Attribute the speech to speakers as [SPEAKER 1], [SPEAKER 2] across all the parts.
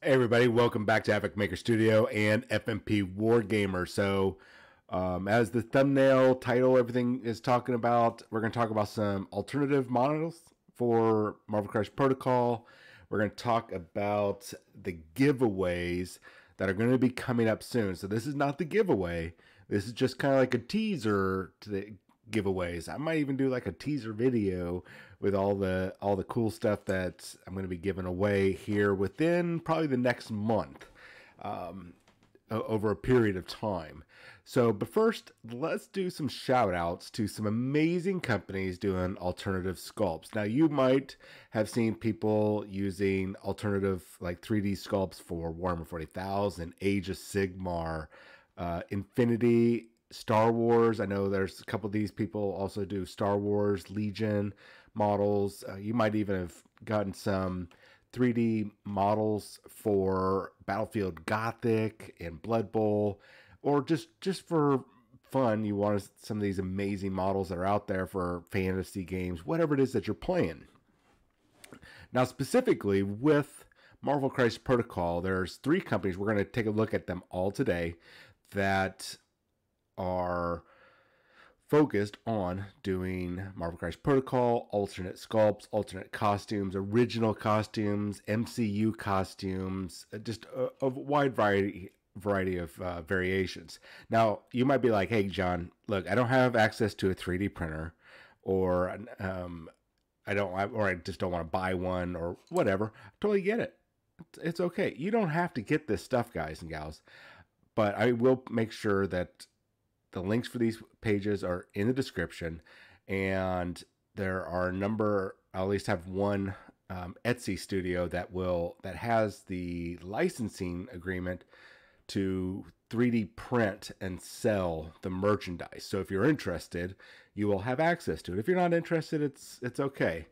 [SPEAKER 1] Hey everybody, welcome back to Havoc Maker Studio and FMP Wargamer. So, as the thumbnail, title, everything is talking about, we're going to talk about some alternative models for Marvel Crisis Protocol. We're going to talk about the giveaways that are going to be coming up soon. So this is not the giveaway. This is just kind of like a teaser to the giveaways. I might even do like a teaser video with all the cool stuff that I'm going to be giving away here within probably the next month, over a period of time. So, but first, let's do some shout outs to some amazing companies doing alternative sculpts. Now, you might have seen people using alternative like 3D sculpts for Warhammer 40,000, Age of Sigmar, Infinity, Star Wars. I know there's a couple of these people also do Star Wars, Legion models. You might even have gotten some 3D models for Battlefield Gothic and Blood Bowl, or just for fun, you want some of these amazing models that are out there for fantasy games, whatever it is that you're playing. Now, specifically with Marvel Crisis Protocol, there's 3 companies. We're going to take a look at them all today that are focused on doing Marvel Crisis Protocol, alternate sculpts, alternate costumes, original costumes, MCU costumes, just a wide variety of variations. Now, you might be like, hey, John, look, I don't have access to a 3D printer, or I just don't want to buy one, or whatever. I totally get it. It's okay. You don't have to get this stuff, guys and gals, but I will make sure that the links for these pages are in the description, and there are a number. I'll at least have one Etsy studio that has the licensing agreement to 3D print and sell the merchandise. So if you're interested, you will have access to it. If you're not interested, it's okay.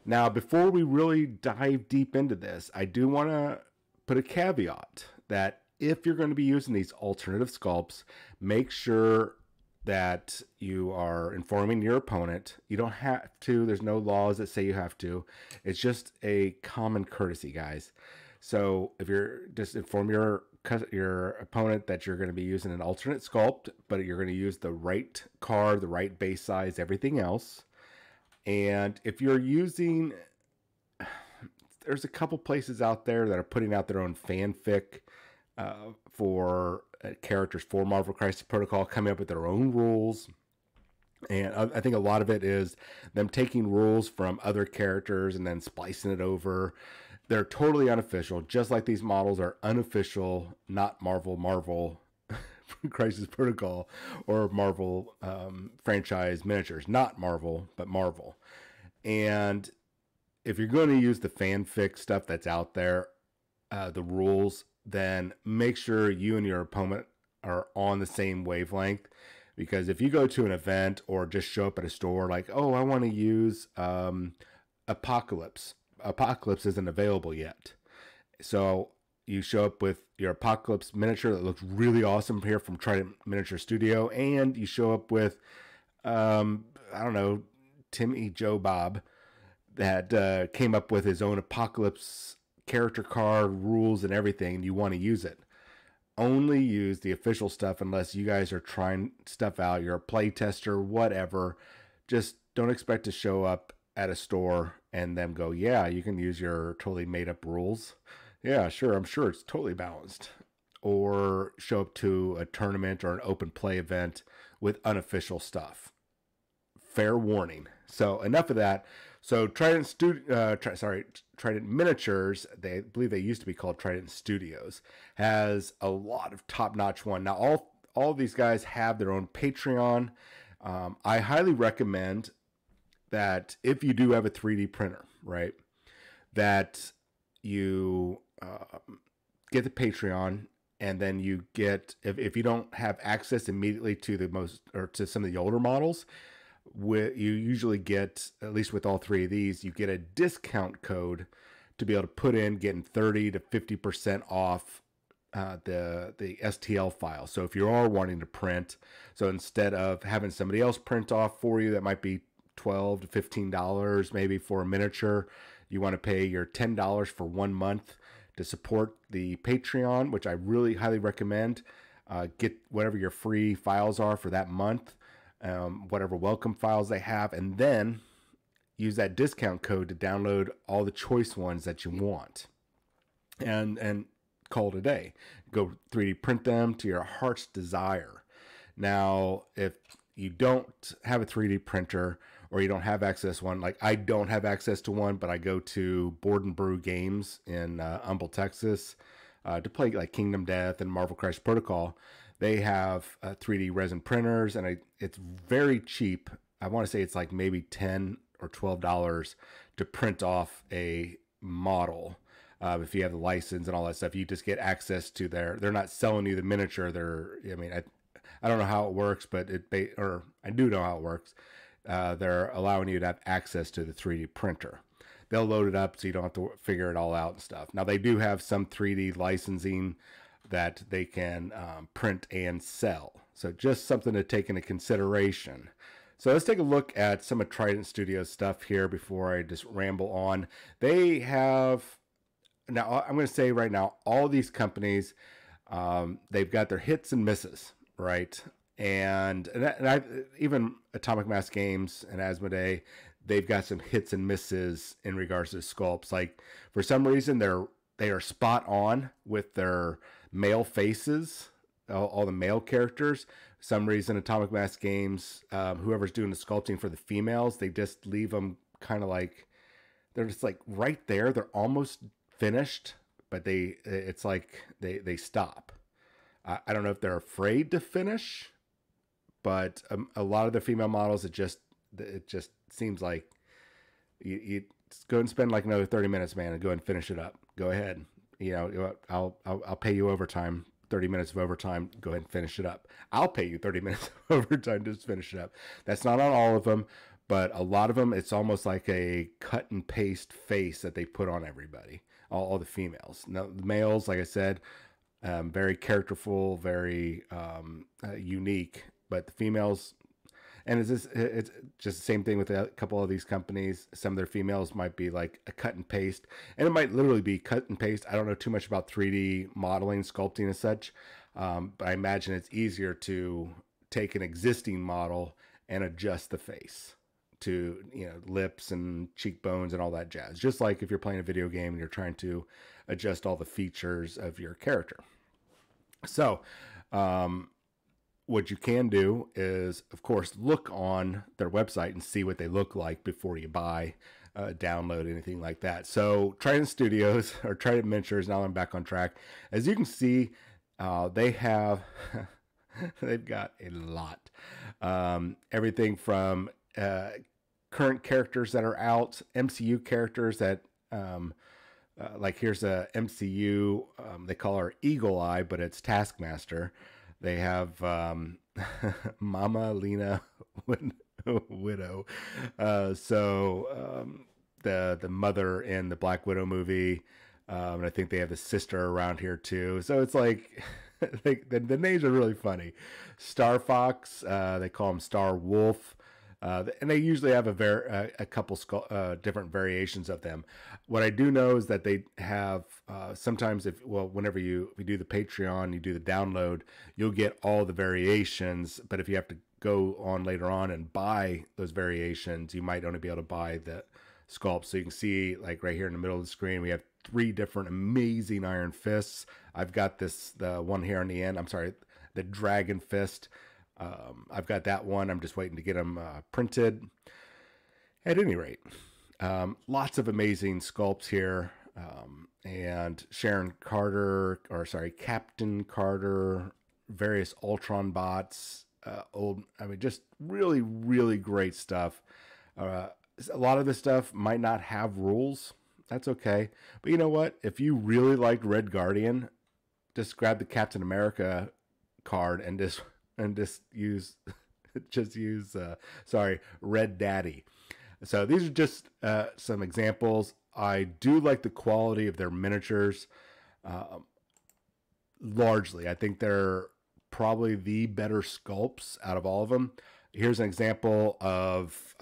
[SPEAKER 1] Now, before we really dive deep into this, I do want to put a caveat that if you're going to be using these alternative sculpts, make sure that you are informing your opponent. You don't have to. There's no laws that say you have to. It's just a common courtesy, guys. So if you're just inform your opponent that you're going to be using an alternate sculpt, but you're going to use the right card, the right base size, everything else. And if you're using, there's a couple places out there that are putting out their own fanfic for characters for Marvel Crisis Protocol, coming up with their own rules. And I think a lot of it is them taking rules from other characters and then splicing it over. They're totally unofficial, just like these models are unofficial, not Marvel Crisis Protocol, or Marvel franchise miniatures, not Marvel, but Marvel. And if you're going to use the fanfic stuff that's out there, the rules, then make sure you and your opponent are on the same wavelength. Because if you go to an event or just show up at a store like, oh, I want to use Apocalypse. Apocalypse isn't available yet. So you show up with your Apocalypse miniature that looks really awesome here from Trident Miniature Studio, and you show up with, I don't know, Timmy Joe Bob that came up with his own Apocalypse character card, rules, and everything, and you want to use it. Only use the official stuff unless you guys are trying stuff out. You're a play tester, whatever. Just don't expect to show up at a store and them go, yeah, you can use your totally made up rules. Yeah, sure, I'm sure it's totally balanced. Or show up to a tournament or an open play event with unofficial stuff. Fair warning. So enough of that. So Trident Miniatures, they believe they used to be called Trident Studios, has a lot of top-notch one. Now, all of these guys have their own Patreon. I highly recommend that if you do have a 3D printer, right, that you get the Patreon, and then you get, if you don't have access immediately to to some of the older models, you usually get, at least with all 3 of these, you get a discount code to be able to put in, getting 30 to 50% off the STL file. So if you are wanting to print, so instead of having somebody else print off for you, that might be $12 to $15 maybe for a miniature, you want to pay your $10 for 1 month to support the Patreon, which I really highly recommend. Get whatever your free files are for that month, whatever welcome files they have, and then use that discount code to download all the choice ones that you want. And call it a day. Go 3D print them to your heart's desire. Now, if you don't have a 3D printer or you don't have access to one, like I don't have access to one, but I go to Board and Brew Games in Humble, Texas, to play like Kingdom Death and Marvel Crisis Protocol. They have 3D resin printers, and it's very cheap. I want to say it's like maybe $10 or $12 to print off a model. If you have the license and all that stuff, you just get access to they're not selling you the miniature. I don't know how it works, but I do know how it works. They're allowing you to have access to the 3D printer. They'll load it up so you don't have to figure it all out and stuff. Now, they do have some 3D licensing that they can print and sell. So just something to take into consideration. So let's take a look at some of Trident Studio stuff here before I just ramble on. They have, now I'm going to say right now, all these companies, they've got their hits and misses, right? And even Atomic Mass Games and Asmodee, they've got some hits and misses in regards to sculpts. Like for some reason, they are spot on with their male faces, all the male characters. For some reason, Atomic Mass Games, whoever's doing the sculpting for the females, they just leave them kind of like, they're just like right there. They're almost finished, but it's like they stop. I don't know if they're afraid to finish, but a lot of the female models, it just seems like you go and spend like another 30 minutes, man, and go and finish it up. Go ahead. I'll pay you overtime, 30 minutes of overtime. Go ahead and finish it up. I'll pay you 30 minutes of overtime to just finish it up. That's not on all of them, but a lot of them, it's almost like a cut and paste face that they put on everybody, all the females. Now, the males, like I said, very characterful, very unique, but the females, and it's just the same thing with a couple of these companies. Some of their females might be like a cut and paste, and it might literally be cut and paste. I don't know too much about 3D modeling, sculpting and such, but I imagine it's easier to take an existing model and adjust the face to, lips and cheekbones and all that jazz. Just like if you're playing a video game and you're trying to adjust all the features of your character. So, what you can do is, of course, look on their website and see what they look like before you buy, download, anything like that. So Trident Studios, or Trident Miniatures, now I'm back on track. As you can see, they have, they've got a lot. Everything from current characters that are out, MCU characters that, like here's a MCU, they call her Eagle Eye, but it's Taskmaster. They have Mama Lena Widow. The mother in the Black Widow movie. And I think they have the sister around here too. So it's like, the names are really funny. Star Fox, they call him Star Wolf. And they usually have a couple different variations of them. What I do know is that they have sometimes whenever you do the Patreon, you do the download, you'll get all the variations. But if you have to go on later on and buy those variations, you might only be able to buy the sculpt. So you can see, like right here in the middle of the screen, we have 3 different amazing Iron Fists. I've got the one here on the end. I'm sorry, the Dragon Fist. I've got that one. I'm just waiting to get them printed. At any rate, lots of amazing sculpts here. And Captain Carter, various Ultron bots, just really, really great stuff. A lot of this stuff might not have rules. That's okay. But you know what? If you really liked Red Guardian, just grab the Captain America card and just use Red Daddy. So these are just some examples. I do like the quality of their miniatures. Largely, I think they're probably the better sculpts out of all of them. Here's an example of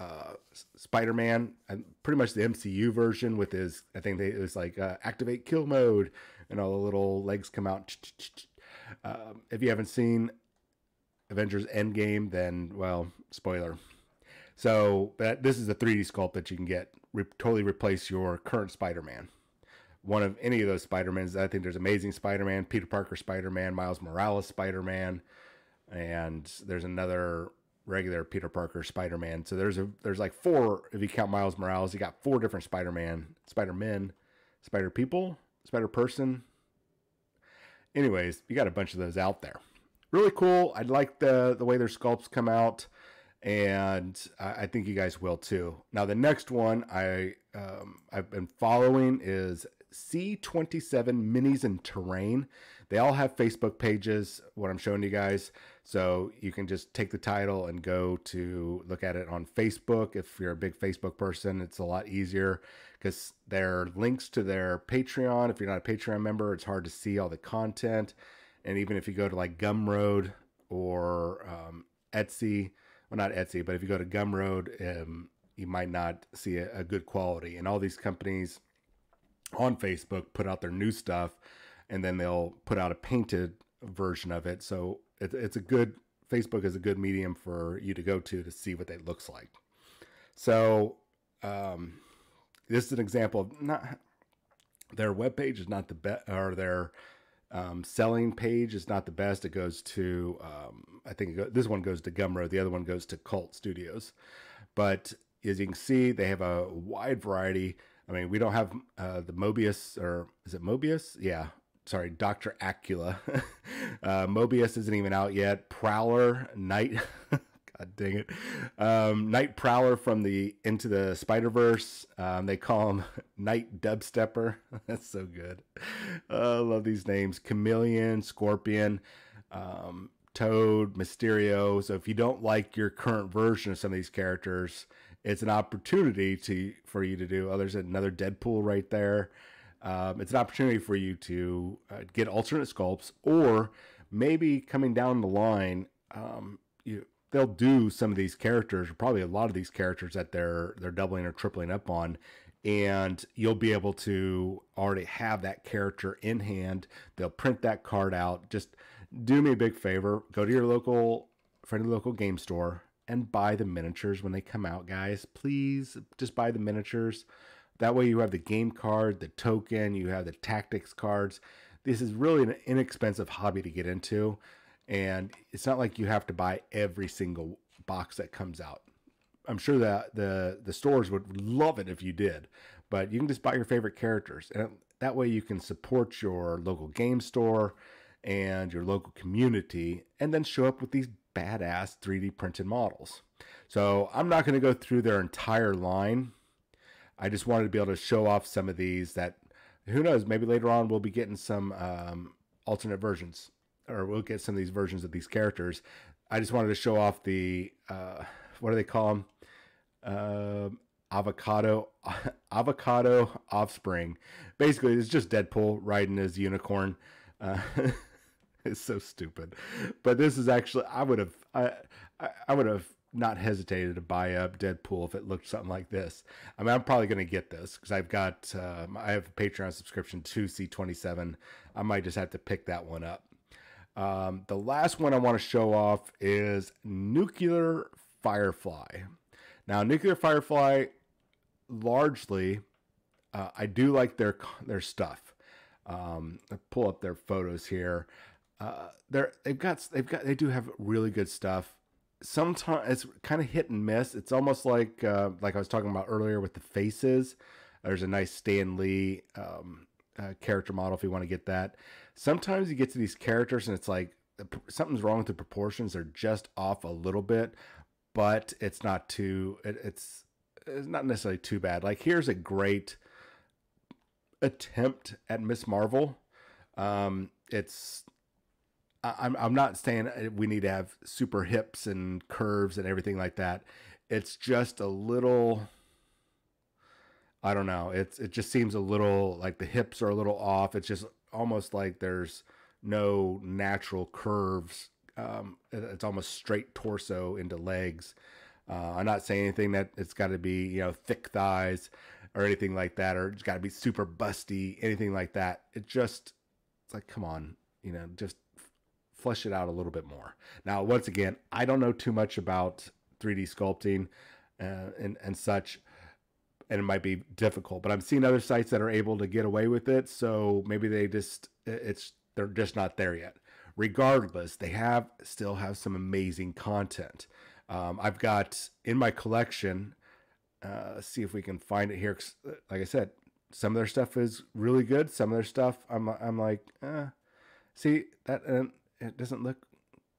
[SPEAKER 1] Spider-Man, and pretty much the MCU version with his, I think it was like activate kill mode, and all the little legs come out. If you haven't seen Avengers Endgame, then, well, spoiler. So this is a 3D sculpt that you can get, totally replace your current Spider-Man. One of any of those Spider-Mans. I think there's Amazing Spider-Man, Peter Parker Spider-Man, Miles Morales Spider-Man, and there's another regular Peter Parker Spider-Man. So there's like 4, if you count Miles Morales. You got 4 different Spider-Man, Spider-Men, Spider-People, Spider-Person. Anyways, you got a bunch of those out there. Really cool. I like the way their sculpts come out, and I think you guys will too. Now the next one I've been following is C27 Minis and Terrain. They all have Facebook pages, what I'm showing you guys. So you can just take the title and go to look at it on Facebook. If you're a big Facebook person, it's a lot easier because there are links to their Patreon. If you're not a Patreon member, it's hard to see all the content. And even if you go to like Gumroad or Etsy, well, not Etsy, but if you go to Gumroad, you might not see a good quality. And all these companies on Facebook put out their new stuff, and then they'll put out a painted version of it. So it's a good, Facebook is a good medium for you to go to see what it looks like. So this is an example of not their webpage is not the best, or their selling page is not the best. It goes to I think this one goes to Gumroad, the other one goes to Cult Studios. But as you can see, they have a wide variety. I mean, we don't have the Mobius, or is it Mobius? Yeah, sorry, Dr. Acula. Mobius isn't even out yet. Prowler, Night, God dang it. Night Prowler from the Into the Spider-Verse. They call him Night Dubstepper. That's so good. I love these names. Chameleon, Scorpion, Toad, Mysterio. So if you don't like your current version of some of these characters, it's an opportunity for you to do. Oh, there's another Deadpool right there. It's an opportunity for you to get alternate sculpts, or maybe coming down the line, they'll do some of these characters, or probably a lot of these characters that they're doubling or tripling up on, and you'll be able to already have that character in hand. They'll print that card out. Just do me a big favor, go to your friendly local game store and buy the miniatures when they come out, guys. Please just buy the miniatures. That way you have the game card, the token, you have the tactics cards. This is really an inexpensive hobby to get into, and it's not like you have to buy every single box that comes out. I'm sure that the stores would love it if you did, but you can just buy your favorite characters, and that way you can support your local game store and your local community, and then show up with these badass 3D printed models. So I'm not going to go through their entire line. I just wanted to be able to show off some of these that, who knows, maybe later on we'll be getting some alternate versions, or we'll get some of these versions of these characters. I just wanted to show off the, what do they call them? Avocado offspring. Basically, it's just Deadpool riding his unicorn. It's so stupid, but this is actually, I would have not hesitated to buy up Deadpool if it looked something like this. I mean, I'm probably going to get this because I've got, I have a Patreon subscription to C27. I might just have to pick that one up. The last one I want to show off is Nuclear Firefly. Now, Nuclear Firefly, largely, I do like their stuff. I pull up their photos here. They do have really good stuff. Sometimes it's kind of hit and miss. It's almost like I was talking about earlier with the faces. There's a nice Stan Lee character model if you want to get that. Sometimes you get to these characters and it's like something's wrong with the proportions. They're just off a little bit, but it's not too. It's not necessarily too bad. Like here's a great attempt at Miss Marvel. I'm not saying we need to have super hips and curves and everything like that. It's just a little, I don't know. It just seems a little like the hips are a little off. It's just almost like there's no natural curves it's almost straight torso into legs. I'm not saying anything that it's got to be, you know, thick thighs or anything like that, or it's got to be super busty, anything like that. It's like, come on, you know, just flesh it out a little bit more. Now, once again, I don't know too much about 3D sculpting and such, and it might be difficult, but I'm seeing other sites that are able to get away with it. So maybe they're just not there yet. Regardless, they still have some amazing content. I've got in my collection, see if we can find it here. Like I said, some of their stuff is really good. Some of their stuff, I'm like, see that, it doesn't look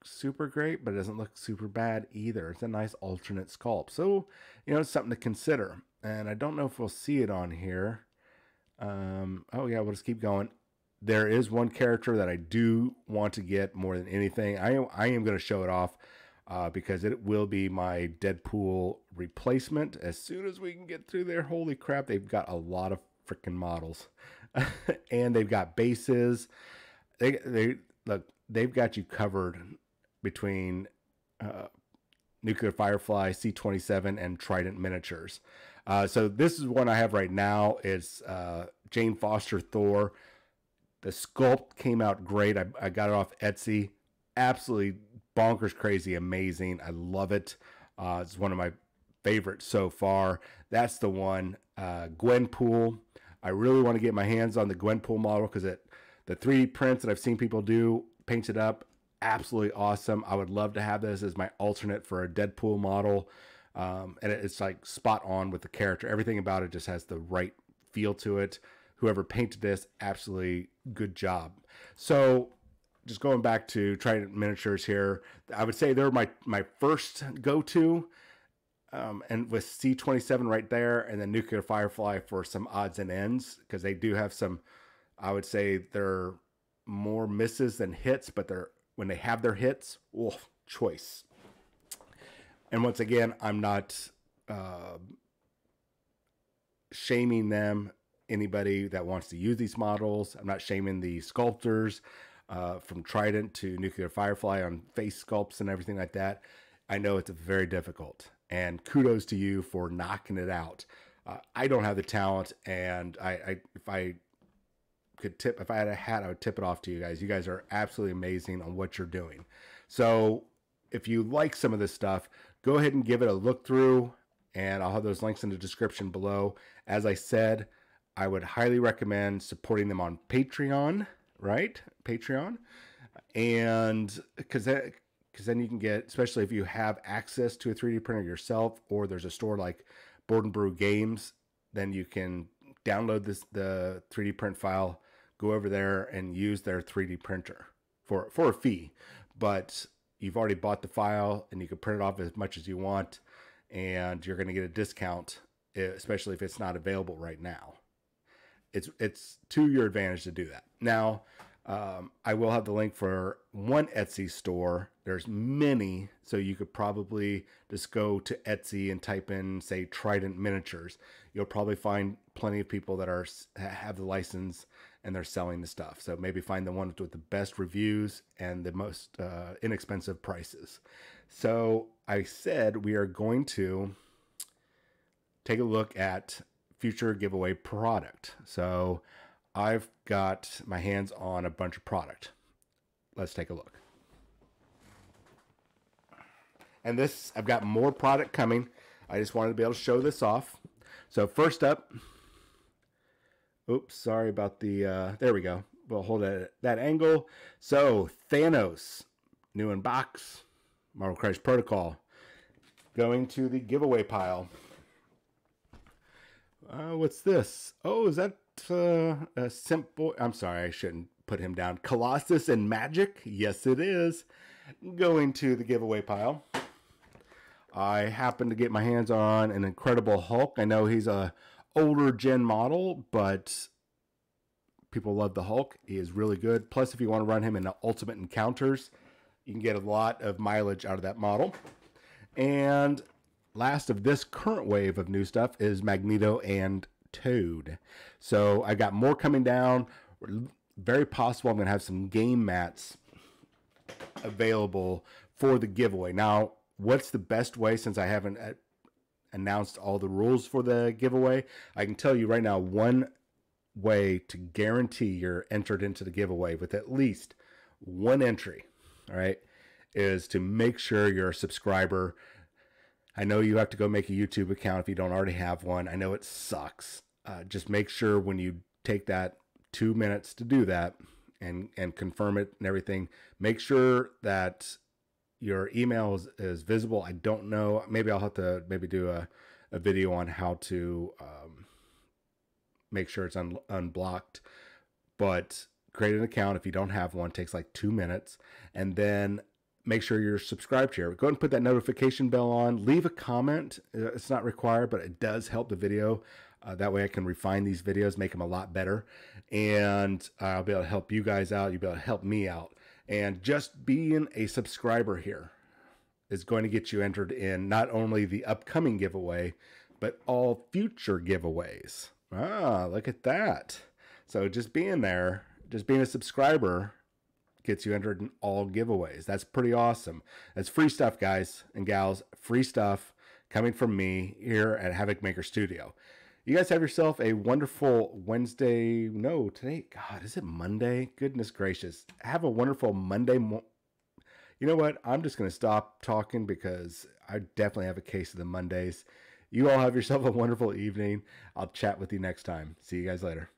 [SPEAKER 1] super great, but it doesn't look super bad either. It's a nice alternate sculpt. So, you know, it's something to consider. And I don't know if we'll see it on here. Oh yeah, we'll just keep going. There is one character that I do want to get more than anything. I am going to show it off because it will be my Deadpool replacement as soon as we can get through there. Holy crap, they've got a lot of freaking models. And they've got bases. Look, they've got you covered between Nuclear Firefly, C-27, and Trident Miniatures. So this is one I have right now. It's Jane Foster Thor. The sculpt came out great. I got it off Etsy. Absolutely bonkers crazy amazing. I love it. It's one of my favorites so far. That's the one. Gwenpool. I really want to get my hands on the Gwenpool model because the 3D prints that I've seen people do, painted up, absolutely awesome. I would love to have this as my alternate for a Deadpool model. And it's like spot on with the character. Everything about it just has the right feel to it. Whoever painted this, absolutely good job. So just going back to Trident Miniatures here, I would say they're my first go-to. And with C-27 right there, and then Nuclear Firefly for some odds and ends, because they do have some, I would say they're more misses than hits, but when they have their hits, choice. And once again, I'm not shaming them, anybody that wants to use these models. I'm not shaming the sculptors from Trident to Nuclear Firefly on face sculpts and everything like that. I know it's very difficult, and kudos to you for knocking it out. I don't have the talent, and if I had a hat, I would tip it off to you guys. You guys are absolutely amazing on what you're doing. So if you like some of this stuff, go ahead and give it a look through, and I'll have those links in the description below. As I said, I would highly recommend supporting them on Patreon, right? Patreon. And because then you can get, especially if you have access to a 3D printer yourself, or there's a store like Board and Brew Games, then you can download the 3D print file, go over there and use their 3D printer for a fee. But you've already bought the file, and you can print it off as much as you want, and you're going to get a discount, especially if it's not available right now. It's to your advantage to do that. Now, I will have the link for one Etsy store. There's many, so you could probably just go to Etsy and type in, say, Trident Miniatures. You'll probably find plenty of people that have the license and they're selling the stuff. So maybe find the one with the best reviews and the most inexpensive prices. So I said we are going to take a look at future giveaway product. So I've got my hands on a bunch of product. Let's take a look. And I've got more product coming. I just wanted to be able to show this off. So first up, oops, sorry about there we go. We'll hold it at that angle. So Thanos, new in box, Marvel Crisis Protocol, going to the giveaway pile. What's this? Oh, is that a simple? I'm sorry, I shouldn't put him down. Colossus and Magic? Yes, it is. Going to the giveaway pile. I happen to get my hands on an Incredible Hulk. I know he's a older gen model, but people love the Hulk. He is really good. Plus, if you want to run him in Ultimate Encounters, you can get a lot of mileage out of that model. And last of this current wave of new stuff is Magneto and Toad. So I got more coming down. Very possible I'm going to have some game mats available for the giveaway. Now, what's the best way, since I haven't announced all the rules for the giveaway? I can tell you right now, one way to guarantee you're entered into the giveaway with at least one entry, all right, is to make sure you're a subscriber. I know you have to go make a YouTube account if you don't already have one. I know it sucks. Just make sure when you take that 2 minutes to do that and confirm it and everything, make sure that your email is visible. I don't know. Maybe I'll have to do a video on how to make sure it's unblocked. But create an account if you don't have one. It takes like 2 minutes. And then make sure you're subscribed here. Go ahead and put that notification bell on. Leave a comment. It's not required, but it does help the video. That way I can refine these videos, make them a lot better. And I'll be able to help you guys out. You'll be able to help me out. And just being a subscriber here is going to get you entered in not only the upcoming giveaway, but all future giveaways. Ah, look at that. So just being there, just being a subscriber gets you entered in all giveaways. That's pretty awesome. That's free stuff, guys and gals. Free stuff coming from me here at Havoc Maker Studio. You guys have yourself a wonderful Wednesday. No, today, God, is it Monday? Goodness gracious. Have a wonderful Monday. You know what? I'm just going to stop talking because I definitely have a case of the Mondays. You all have yourself a wonderful evening. I'll chat with you next time. See you guys later.